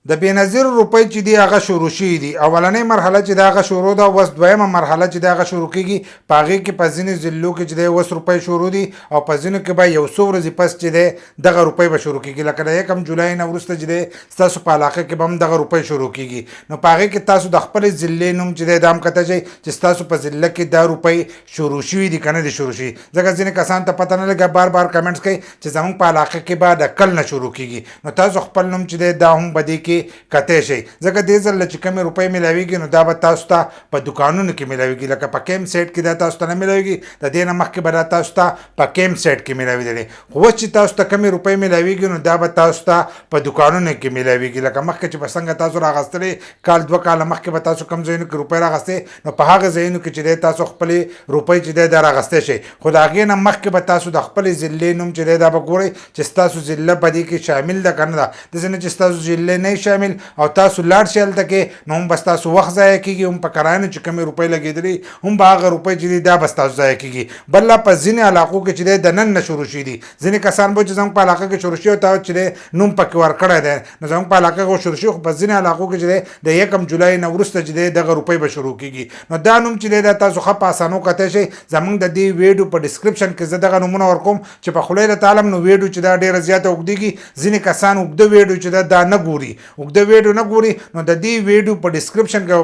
د بینظیر روپۍ چې دی هغه شروع شوي دي. اولنۍ مرحله چې د هغه شروع ده، اوس دویمه مرحله چې د هغه شروع کېږي. په هغې کې په ځینې ضلعو کې چې دی اوس روپۍ شروع دي او په ځینو کې به یو څو ورځې پس چې دی دغه روپۍ به شروع کېږي. لکه د 1 جولای نه وروسته چې دی ستاسو په علاقه کې به هم دغه روپۍ شروع کېږي. نو په هغې کې تاسو د خپلې ضلعې نوم چې دی دا هم کته شئ چې ستاسو په ضلع کې دا روپۍ شروع شوي دي که نه دي شروع شوي. ځکه ځینې کسان ته پته نه لګي، بار بار کمنټس کوي چې زموږ په علاقه کې به د کل نه شروع کېږي. نو تاسو خپل نوم چې دی دا هم به دې کې کتی شئ. ځکه دې ځل چې کومې روپۍ میلاویږي نو دا به تاسو ته په دکانونو کې میلاویږي. لکه په کیم سیټ کې دا تاسو ته نه میلاویږي، د دې نه مخکې به دا تاسو ته په کیم سیټ کې میلاویدلې. خو اوس چې تاسو ته کومې روپۍ میلاویږي نو دا به تاسو ته په دکانونو کې میلاویږي. لکه مخکې چې به څنګه تاسو راغستلې کال 2 کاله مخکې به تاسو کوم ځایونو کې روپۍ راغستې، نو په هغه ځایونو کې چې دی تاسو خپلې روپۍ چې دی دا راغستی شئ. خو د هغې نه مخکې به تاسو د خپلې ضلعې نوم چې دی دا به ګورئ چې ستاسو ضلع په دې کې شامل ده که نه ده. داسې نه چې ستاسو ضلع نه شامل او تاسو لاړ شئ هلته کې، نو هم به ستاسو وخت ضایع کېږي، هم په کرایانو چې کومې روپۍ لګېدلې هم به هغه روپۍ چې دي دا به ستاسو ضایع کېږي. بل لا په ځینې علاقو کې چې دی د نن نه شروع شوي دي. ځینې کسان به چې زموږ په علاقه کې شروع شوي تا چې دی نوم پکې ورکړی دی، نو زموږ په علاقه کې شروع شوي، خو په ځینې علاقو کې چې دی د 1 جولای نه وروسته چې دی دغه روپۍ به شروع کېږي. نو دا نوم چې دی دا تاسو ښه په اسانو کتی شئ. زموږ د دې ویډیو په ډسکرپشن کې زه دغه نومونه ورکوم چې په خدای د تعالی نو ویډیو چې دا ډېره زیاته اوږدېږي. ځینې کسان اوږده ویډیو چې دا نه ګوري، اوږده ویډیو نه ګوري، نو د دې ویډیو په ډسکرپشن کې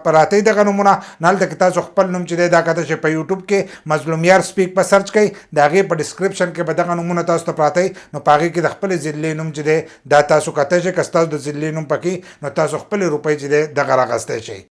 پراته دغه نومونه نهلته کې تاسو خپل نوم چې دی دا کته شئ. په یوټیوب کې مظلومیار سپیک په سرچ کوئ، د هغې په ډسکرپشن کې به دغه نومونه تاسو ته پراته نو په هغې کې د خپلې ضلعې نوم چې دی دا تاسو کتی شئ. که ستاسو د ضلعې نوم پکې نو تاسو خپلې روپۍ چې دی دغه راغستی شئ.